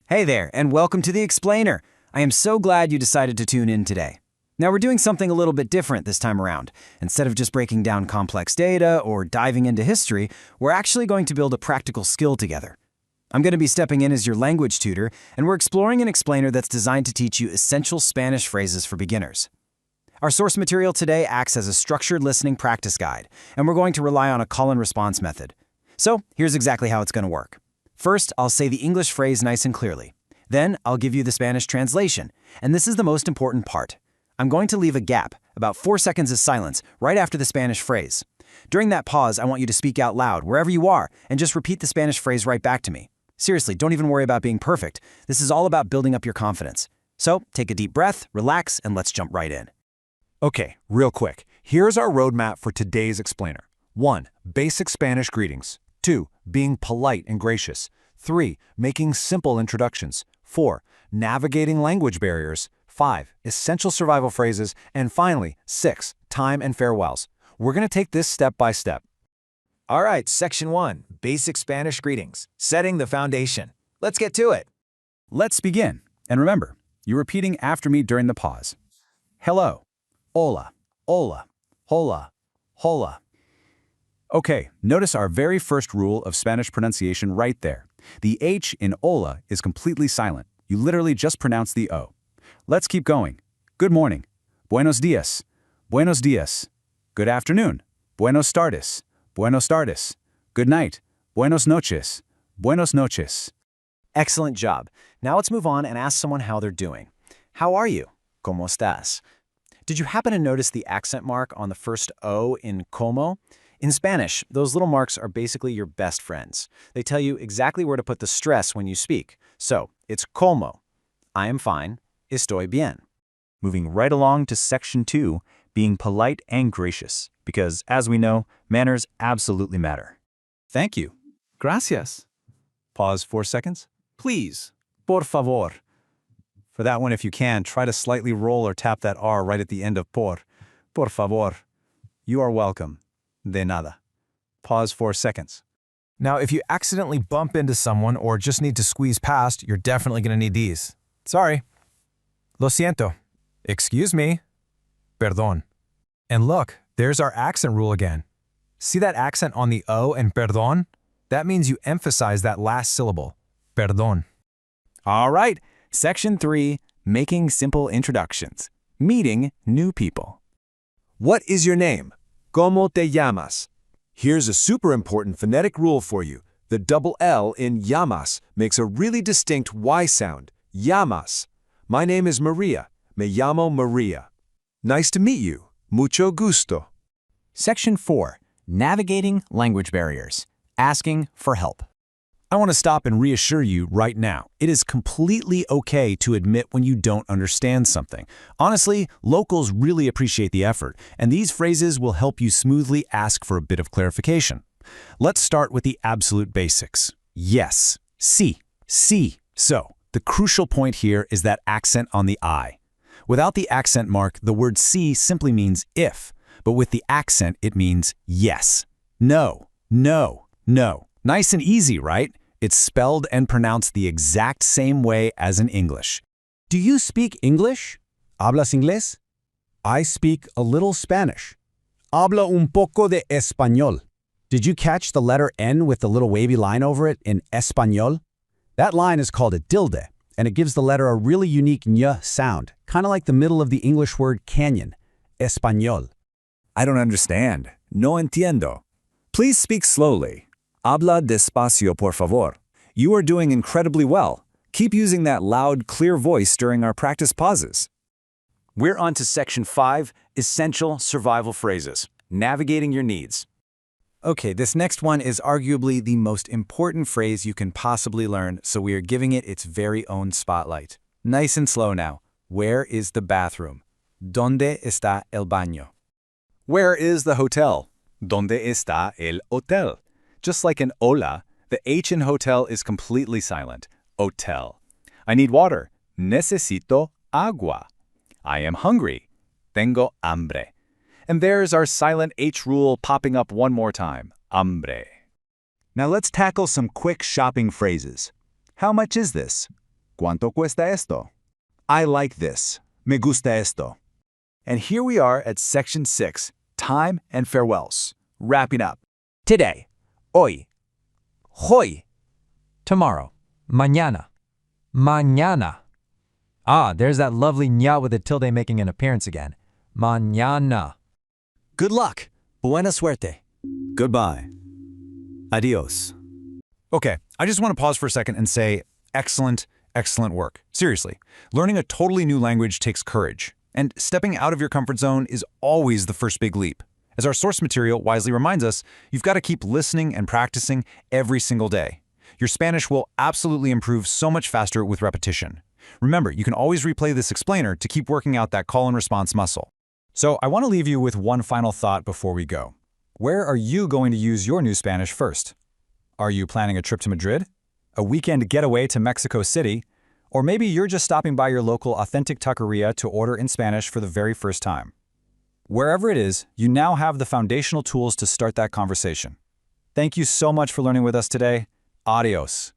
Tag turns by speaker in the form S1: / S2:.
S1: Hey there, and welcome to The Explainer. I am so glad you decided to tune in today. Now, we're doing something a little bit different this time around. Instead of just breaking down complex data or diving into history, we're actually going to build a practical skill together. I'm going to be stepping in as your language tutor, and we're exploring an explainer that's designed to teach you essential Spanish phrases for beginners. Our source material today acts as a structured listening practice guide, and we're going to rely on a call-and-response method. So, here's exactly how it's going to work. First, I'll say the English phrase nice and clearly. Then, I'll give you the Spanish translation, and this is the most important part. I'm going to leave a gap, about 4 seconds of silence, right after the Spanish phrase. During that pause, I want you to speak out loud, wherever you are, and just repeat the Spanish phrase right back to me. Seriously, don't even worry about being perfect. This is all about building up your confidence. So, take a deep breath, relax, and let's jump right in.
S2: Okay, real quick. Here's our roadmap for today's explainer. 1. Basic Spanish greetings. 2. Being polite and gracious. 3. Making simple introductions. 4. Navigating language barriers. 5. Essential survival phrases. And finally, 6. Time and farewells. We're going to take this step by step.
S3: All right, Section 1, Basic Spanish Greetings, setting the foundation. Let's get to it.
S4: Let's begin. And remember, you're repeating after me during the pause. Hello. Hola. Hola. Hola. Hola. Okay, notice our very first rule of Spanish pronunciation right there. The H in hola is completely silent. You literally just pronounce the O. Let's keep going. Good morning. Buenos días. Buenos días. Good afternoon. Buenos tardes. Buenos tardes. Good night. Buenos noches. Buenos noches.
S1: Excellent job. Now let's move on and ask someone how they're doing. How are you? ¿Cómo estás? Did you happen to notice the accent mark on the first O in como? In Spanish, those little marks are basically your best friends. They tell you exactly where to put the stress when you speak. So, it's como. I am fine. Estoy bien.
S5: Moving right along to Section 2, being polite and gracious, because, as we know, manners absolutely matter.
S4: Thank you. Gracias. Pause 4 seconds. Please. Por favor. For that one, if you can, try to slightly roll or tap that R right at the end of por. Por favor. You are welcome. De nada. Pause 4 seconds.
S2: Now, if you accidentally bump into someone or just need to squeeze past, you're definitely going to need these. Sorry. Lo siento. Excuse me. Perdón. And look, there's our accent rule again. See that accent on the O and perdón? That means you emphasize that last syllable. Perdón.
S5: All right, Section 3, making simple introductions. Meeting new people.
S6: What is your name? ¿Cómo te llamas? Here's a super important phonetic rule for you. The double L in llamas makes a really distinct Y sound. Llamas. My name is Maria. Me llamo Maria. Nice to meet you. Mucho gusto.
S1: Section 4, Navigating language barriers. Asking for help.
S4: I want to stop and reassure you right now. It is completely okay to admit when you don't understand something. Honestly, locals really appreciate the effort, and these phrases will help you smoothly ask for a bit of clarification. Let's start with the absolute basics. Yes. Sí. Sí. So, the crucial point here is that accent on the I. Without the accent mark, the word sí simply means if, but with the accent, it means yes. No. No. No. Nice and easy, right? It's spelled and pronounced the exact same way as in English.
S7: Do you speak English? ¿Hablas inglés? I speak a little Spanish. Hablo un poco de español. Did you catch the letter N with the little wavy line over it in español? That line is called a tilde, and it gives the letter a really unique ñ sound, kind of like the middle of the English word canyon, español.
S5: I don't understand. No entiendo. Please speak slowly. Habla despacio, por favor. You are doing incredibly well. Keep using that loud, clear voice during our practice pauses.
S1: We're on to Section 5, Essential Survival Phrases. Navigating your needs. Okay, this next one is arguably the most important phrase you can possibly learn, so we are giving it its very own spotlight. Nice and slow now. Where is the bathroom? ¿Dónde está el baño?
S4: Where is the hotel? ¿Dónde está el hotel? Just like in hola, the H in hotel is completely silent. Hotel. I need water. Necesito agua. I am hungry. Tengo hambre. And there's our silent H rule popping up one more time. Hambre.
S5: Now let's tackle some quick shopping phrases. How much is this?
S2: ¿Cuánto cuesta esto? I like this. Me gusta esto.
S3: And here we are at section 6, time and farewells. Wrapping up.
S8: Today, hoy, hoy. Tomorrow, mañana, mañana. Ah, there's that lovely ña with the tilde making an appearance again. Mañana.
S4: Good luck. Buena suerte.
S5: Goodbye. Adios.
S2: Okay, I just want to pause for a second and say, excellent, excellent work. Seriously, learning a totally new language takes courage, and stepping out of your comfort zone is always the first big leap. As our source material wisely reminds us, you've got to keep listening and practicing every single day. Your Spanish will absolutely improve so much faster with repetition. Remember, you can always replay this explainer to keep working out that call and response muscle. So I want to leave you with one final thought before we go. Where are you going to use your new Spanish first? Are you planning a trip to Madrid? A weekend getaway to Mexico City? Or maybe you're just stopping by your local authentic taqueria to order in Spanish for the very first time. Wherever it is, you now have the foundational tools to start that conversation. Thank you so much for learning with us today. Adios.